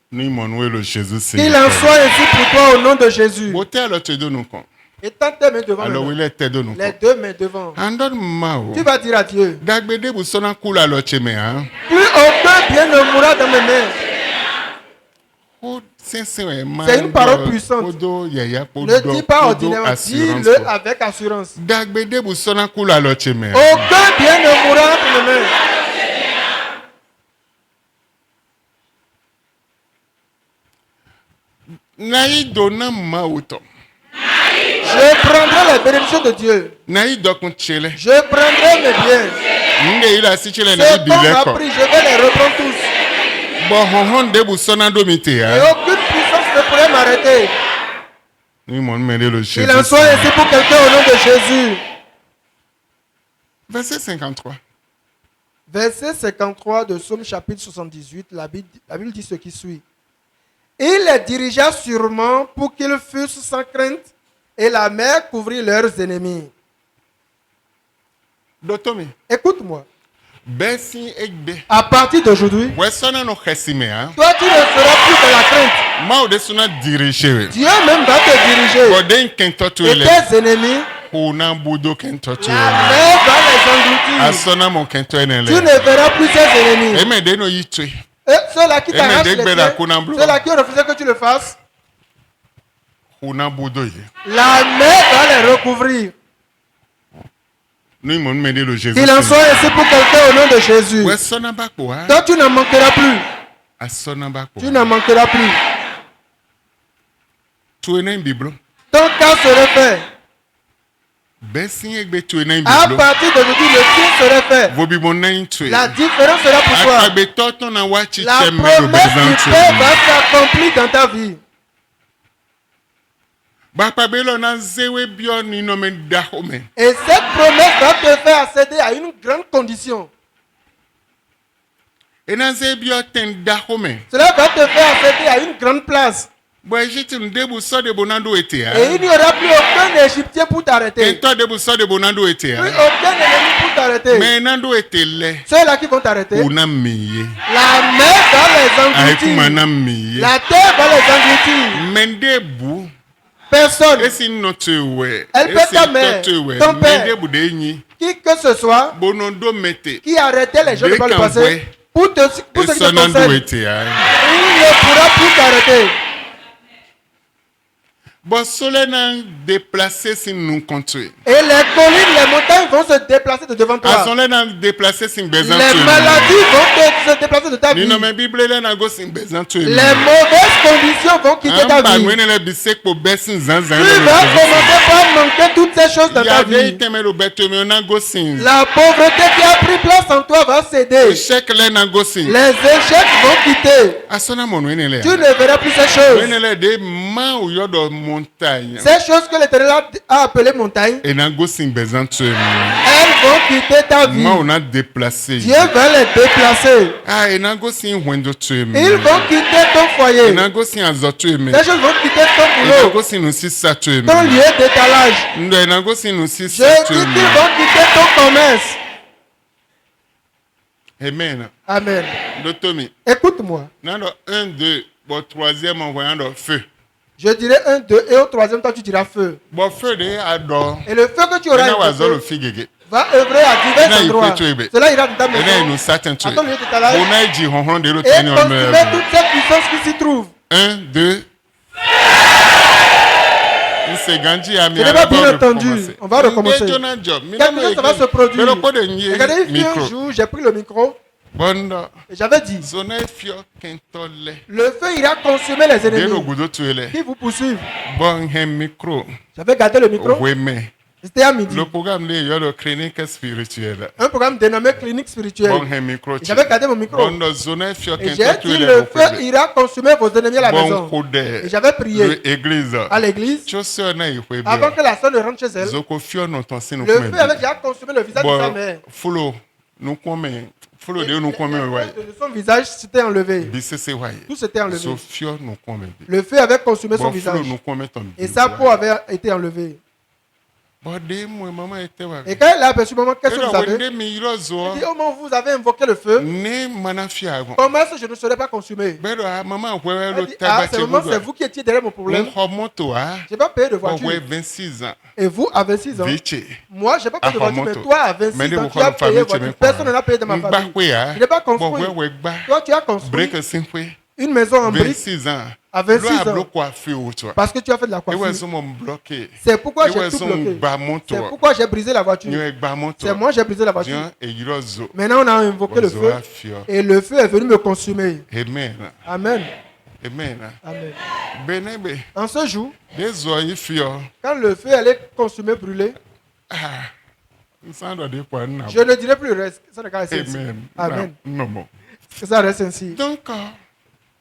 Qu'il en soit ainsi pour toi au nom de Jésus. Étends tes mains devant le les deux mains devant. Tu vas dire à Dieu. Plus aucun bien ne mourra dans mes mains. C'est une parole puissante. Ne dis pas ordinairement, dis-le avec assurance. Aucun bien ne mourra entre mes mains. Je prendrai les bénédictions de Dieu. Je prendrai mes biens. C'est bon appris, je vais les reprendre tous. Et aucune puissance ne pourrait m'arrêter. Il en soit ainsi pour quelqu'un au nom de Jésus. Verset 53. Verset 53 de Psaume chapitre 78, la Bible dit ce qui suit. Il les dirigea sûrement pour qu'ils fussent sans crainte, et la mer couvrit leurs ennemis. Écoute-moi. À partir d'aujourd'hui, toi tu ne seras plus dans la crainte. Dieu même va te diriger. Et tes ennemis, la mer va les engloutir. Tu ne verras plus tes ennemis. Et ceux-là qui t'arrachent les pieds, ceux-là qui refusent que tu le fasses, la mer va les recouvrir. Il en soit ainsi pour quelqu'un au nom de Jésus. Toi, tu n'en manqueras plus. Tu n'en manqueras plus. Ton cas serait fait. À partir d'aujourd'hui, le tien serait fait. La différence sera pour toi. La promesse du Père va s'accomplir dans ta vie. Et cette promesse va te faire accéder à une grande condition. Cela va te faire accéder à une grande place. Et il n'y aura plus aucun Égyptien pour t'arrêter. Plus aucun ennemi pour t'arrêter. Ceux-là qui vont t'arrêter, la mer va les engloutir. La terre va les engloutir. Personne. Elle peut ta mère, ton père, qui que ce soit, qui arrêtait les gens de par le passé, pour ce qui te concerne, il ne pourra plus t'arrêter. Et les collines, les montagnes vont se déplacer de devant toi. Les maladies vont se déplacer de ta vie. Les mauvaises conditions vont quitter ta vie. Tu vas commencer par manquer toutes ces choses dans ta vie. La pauvreté qui a pris place en toi va céder. Les échecs vont quitter. Tu ne verras plus ces choses. Ces choses que l'Éternel a appelées montagnes, elles vont quitter ta vie. Dieu va les déplacer. Ils vont quitter ton foyer. Ces choses vont quitter ton boulot, ton lieu d'étalage. Je dis qu'ils vont quitter ton commerce. Amen. Amen. Écoute-moi. 1, 2, bon, troisième en voyant le feu. Je dirais 1, 2 et au troisième temps tu diras feu. Et le feu que tu auras va œuvrer à divers endroits. Cela ira dans ta maison, à ton lieu d'étalage, et consumer toutes ces puissances qui s'y trouvent. 1, 2. Je n'ai pas bien entendu. On va recommencer. Quelque chose va se produire. Regardez, il y a un jour, j'ai pris le micro. Et j'avais dit, le feu ira consumer les ennemis qui vous poursuivent. J'avais gardé le micro. C'était à midi. Le programme de clinique spirituelle. Un programme dénommé clinique spirituelle. J'avais gardé mon micro. Et j'ai dit, le feu ira consumer vos ennemis à la maison. Et j'avais prié à l'église avant que la soeur ne rentre chez elle. Le feu avait déjà consumé le visage de sa mère. Son visage s'était enlevé. Tout s'était enlevé. Le feu avait consumé son visage. Et sa peau avait été enlevée. Et quand elle a aperçu maman, qu'est-ce que vous avez? Elle dit, oh maman, vous avez invoqué le feu. Comment est-ce que je ne serais pas consumé? Elle dit, ah, c'est vous qui étiez derrière mon problème. Je n'ai pas payé de voiture. Et vous, à 26 ans, moi, je n'ai pas payé de voiture, mais toi, à 26 ans, tu as payé voiture. Personne n'a payé de ma famille. Je n'ai pas construit. Toi, tu as construit. Une maison en briques. 26 ans. À 26 ans. Parce que tu as fait de la coiffure. C'est pourquoi j'ai tout bloqué. C'est pourquoi j'ai brisé la voiture. C'est moi j'ai brisé la voiture. Maintenant on a invoqué le feu. Et le feu est venu me consumer. Amen. Amen. Amen. Amen. En ce jour, quand le feu allait consumer, brûler, je ne dirai plus le reste. Ça reste ainsi. Amen. Que ça reste ainsi. Donc,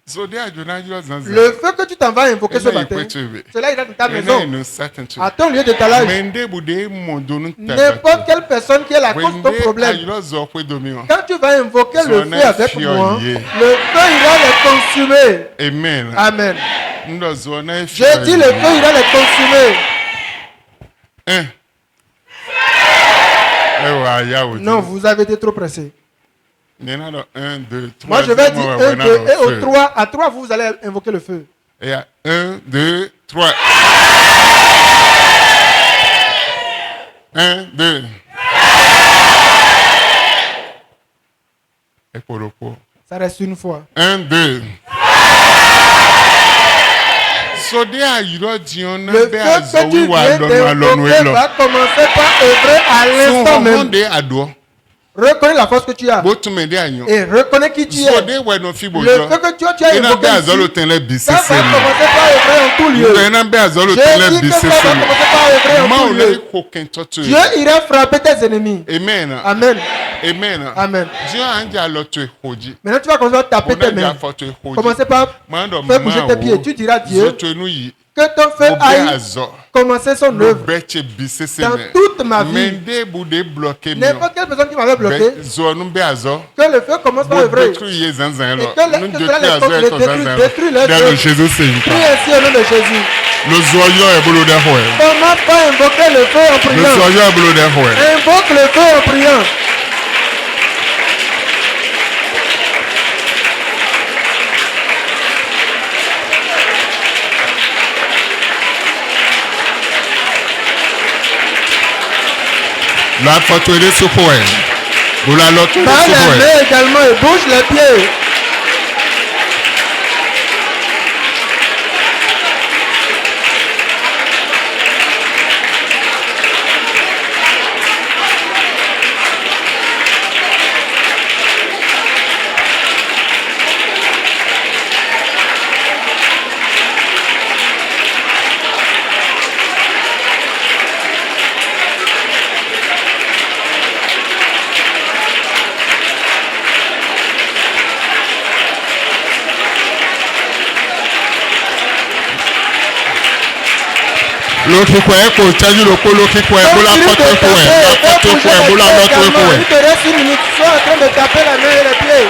le feu que tu t'en vas invoquer ce matin, cela ira dans ta maison, à ton lieu d'étalage. N'importe quelle personne qui est la cause de ton problème, quand tu vas invoquer le feu avec moi, le feu ira les consumer. Amen. Amen. Je dis le feu ira les consumer. Non, vous avez été trop pressé. Un, deux, moi je vais dire 1, 2 et au 3. À 3, vous allez invoquer le feu. Et à 1, 2, 3. 1, 2. Et pour le pot. Ça reste une fois. 1, 2. Le feu que tu viens d'invoquer va commencer par œuvrer à l'instant même. Reconnais la force que tu as. Et reconnais qui tu es. Le feu que tu as invoqué ici, ça va commencer par œuvrer en tout lieu. Je dis que ça va commencer par œuvrer en tout lieu. Dieu ira frapper tes ennemis. Amen. Amen. Amen. Amen. Maintenant tu vas commencer à taper tes mains. Commencez par faire bouger tes pieds. Tu diras Dieu que ton feu aille commencer son œuvre dans toute ma vie. N'importe quelle personne qui m'avait bloqué, que le feu commence par œuvrer. Et que les détruit leur œuvre. Jésus Prie ainsi au nom de Jésus. Comment pas invoquer le feu en priant? Invoque le feu en priant. La photo est sur quoi? Vous la lotte. Par les mains également et bouge les pieds. Il te reste une minute, sois en train de taper la main et les pieds.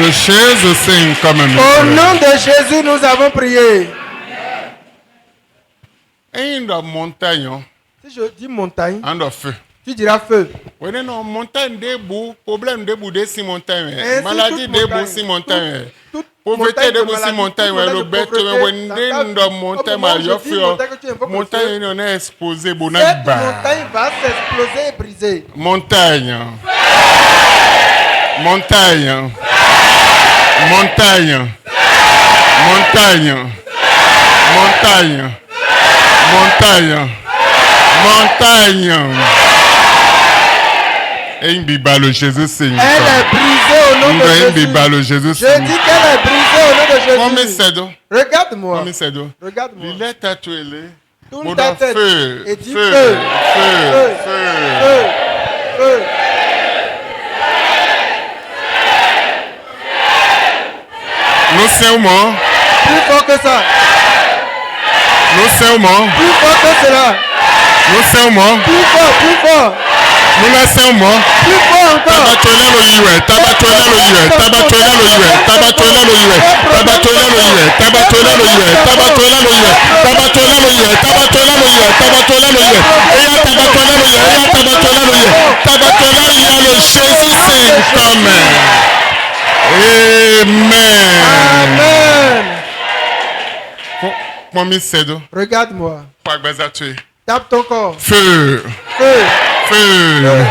Au nom de Jésus, nous avons prié. Si je dis montagne, tu diras feu. Maladie debout si montagne. Pauvreté debout si montagne. Montagne on est exposé. Cette montagne va s'exploser et briser. Montagne. Montagne. Montagne. Montagne. Montagne. Montagne. Montagne. Et une bibale Jésus Seigneur. Elle est brisée au nom de Jésus. Je dis qu'elle est brisée au nom de Jésus. Regarde-moi. Regarde-moi. Il est tatoué. Tout ta tête. Feu. Et dis Feu. feu. Feu. Feu. Feu. Feu. Feu. sermons. Plus fort que ça. Nous sermons. Plus fort que cela. Nous sermons. Plus fort, plus fort. Nous la sermons. Plus fort encore. Tabatolelo yiwe. Tabatolelo yiwe. Tabatolelo yiwe. Tabatolelo yiwe. Tabatolelo yiwe. Tabatolelo yiwe. Tabatolelo yiwe. Tabatolelo yiwe. Tabatolelo yiwe. Tabatolelo yiwe. Eya tabatolelo yiwe. Eya tabatolelo yiwe. Tabatolelo yiwe. Le Jésus Saint comme. Amen. Amen. Mami Sedo. Regarde-moi. Pagbazatue. Tape ton corps. Feu. Feu. Feu.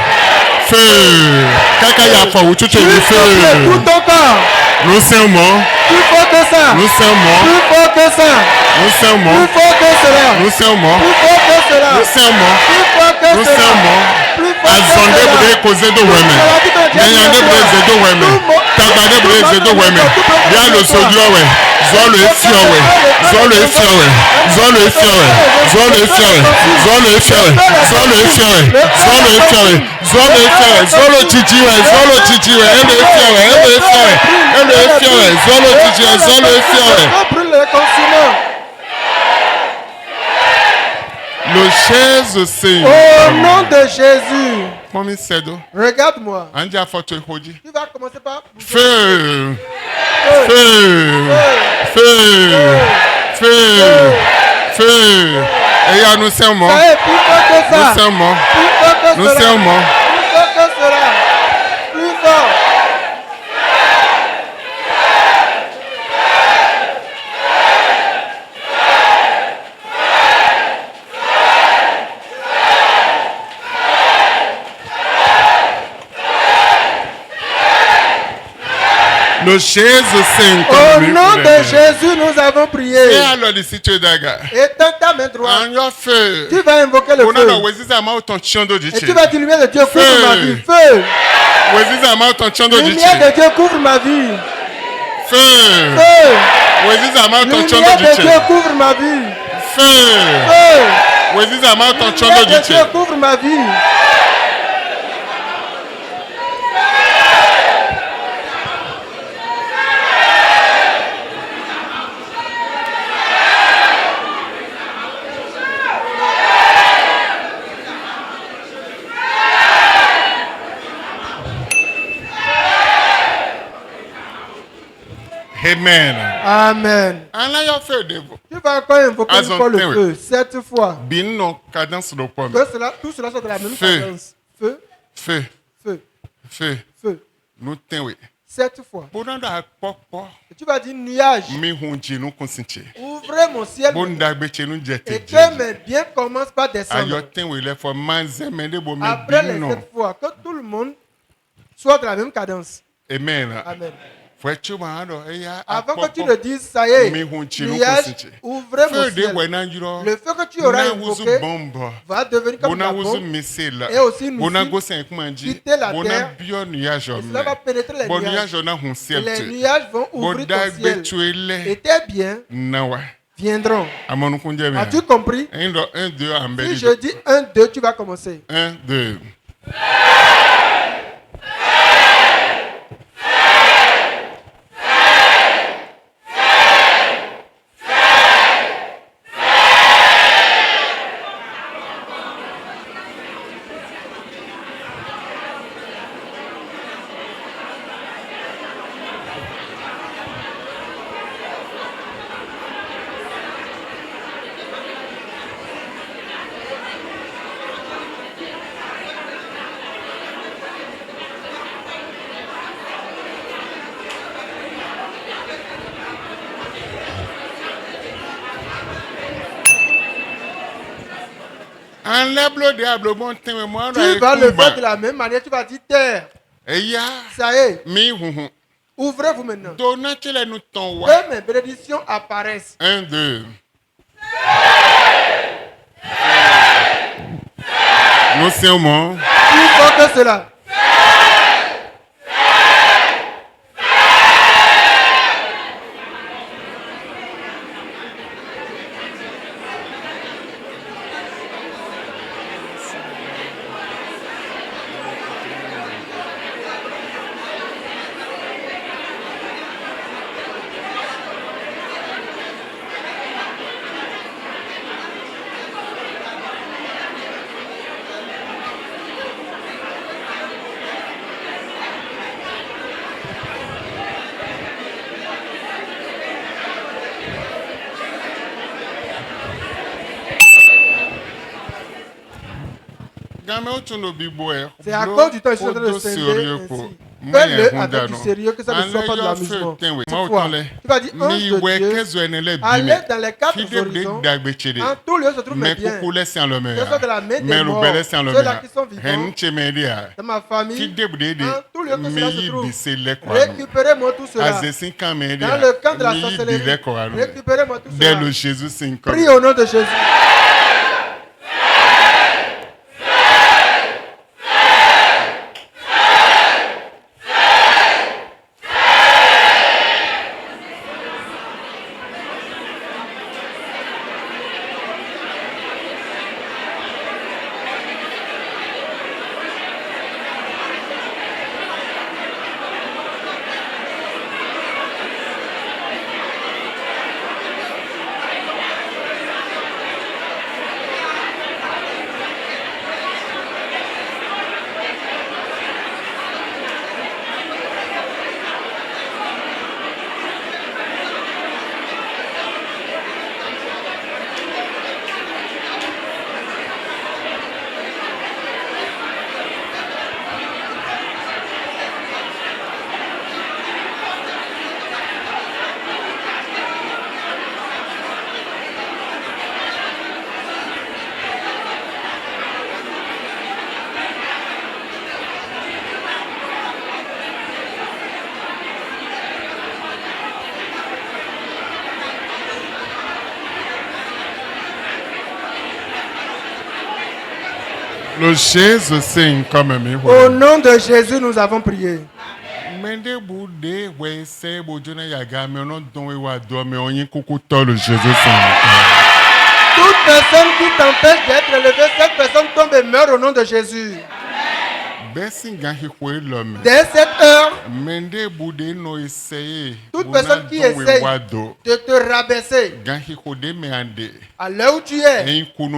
Feu. Kaka ya fa uchuche ni feu. Tout ton corps. Nous sermons. Plus fort que ça. Nous sermons. Plus fort que ça. Nous sermons. Plus fort que cela. Nous sermons. Plus fort que cela. Nous sermons. Plus fort que Nous cela. sermons. Plus fort que Azonde cela. bude kozedo weme. Nyanyande bude zedo weme. Tagbade bude zedo weme. Bia lo sodio we. Zolo efio we. Zolo efio we. Zolo efio we. Zolo efio we. Zolo efio we. Zolo efio we. Zolo efio we. Zolo efio we. Zolo chichi we. Zolo chichi we. Elo efio we. Elo efio we. Elo efio we. Zolo chichi we. Zolo efio we. Brûle les consumants. Le Jésus Saint. Au nom de Jésus. Mami Sedo. Regarde-moi. Anja foto hoji. Tu vas commencer par Feu. Feu. Feu. Feu. Feu. Feu. Et ya nous sermons. Ça est plus fort que ça. Nous sermons. Plus fort que Nous cela. sermons. Plus fort que cela. Plus fort. Le Jésus Saint. Au nom de Jésus, nous avons prié. Et alors, si tu es d'accord. Éteins ta main droite. En your feu. Tu vas invoquer le feu. Et tu vas dire, lumière de Dieu couvre ma vie. Feu. Lumière de Dieu couvre ma vie. Feu. Feu. Lumière de Dieu couvre ma vie. Feu. Feu. Lumière de Dieu couvre ma vie. Amen. Amen. Tu vas encore invoquer le feu 7 fois. Que cela, tout cela soit de la même cadence. Feu. Feu. Feu. Feu. Feu. Nous 7 fois. Et tu vas dire nuage. Ouvrez mon ciel. Et que mes biens commencent par descendre. Après les 7 fois, que tout le monde soit de la même cadence. Amen. Amen. Avant que tu le dises, ça y est, nuage, ouvrez mon ciel. Le feu que tu auras invoqué va devenir comme la bombe et aussi nous quitter la terre. Et cela va pénétrer les nuages. Et les nuages vont ouvrir ton ciel. Et tes biens viendront. As-tu compris? Si je dis 1, 2, tu vas commencer. 1, 2. Tu vas le faire de la même manière, tu vas dire terre. Ça y est. Ouvrez-vous maintenant. Que mes bénédictions apparaissent. 1, 2. Nous sermons. Plus fort que cela. C'est à cause du temps, je suis en train de scinder ainsi. Fais-le avec du sérieux, que ça ne soit pas de l'amusement. Toutefois, tu vas dire, ange de Dieu, allez dans les quatre horizons, en tout lieu se trouve mes biens, que ce soit de la main des morts, ceux-là qui sont vivants, dans ma famille, en tout lieu que cela se trouve, récupérez-moi tout cela. Dans le camp de la sorcellerie, récupérez-moi tout cela. Prie au nom de Jésus. Au nom de Jésus, nous avons prié. Toute personne qui t'empêche d'être élevé, cette personne tombe et meurt au nom de Jésus. Dès cette heure, toute personne qui essaye de te rabaisser, à l'heure où tu es, sois un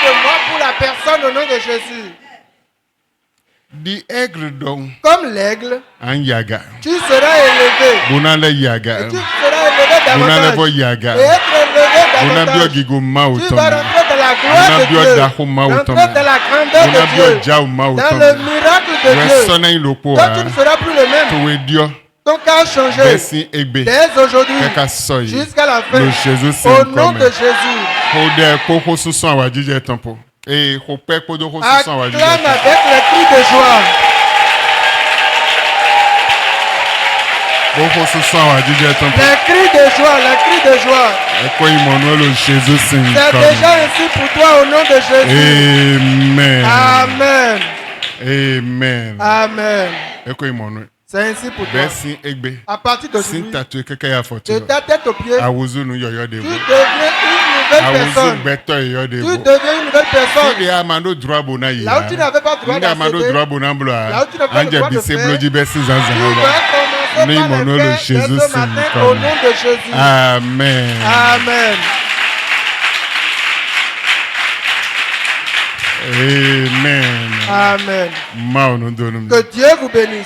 de moi pour la personne au nom de Jésus. Comme l'aigle, tu seras élevé. Et tu seras élevé davantage. Et être élevé davantage. Tu vas rentrer dans la gloire de Dieu. Rentrer dans la grandeur de Dieu. Dans le miracle de Dieu. Toi, tu ne seras plus le même. Ton cas a changé. Dès aujourd'hui jusqu'à la fin. Au nom de Jésus. Acclame avec les cris de joie. Les cris de joie, les cris de joie. C'est déjà ainsi pour toi au nom de Jésus. Amen. Amen. Amen. C'est ainsi pour toi. À partir d'aujourd'hui, de ta tête aux pieds, tu deviens une personne. Tu deviens une nouvelle personne. Là où tu n'avais pas droit d'accéder, là où tu n'avais pas droit de faire, tu vas commencer par le faire dès ce matin au nom de Jésus. Amen. Amen. Amen. Amen. Que Dieu vous bénisse.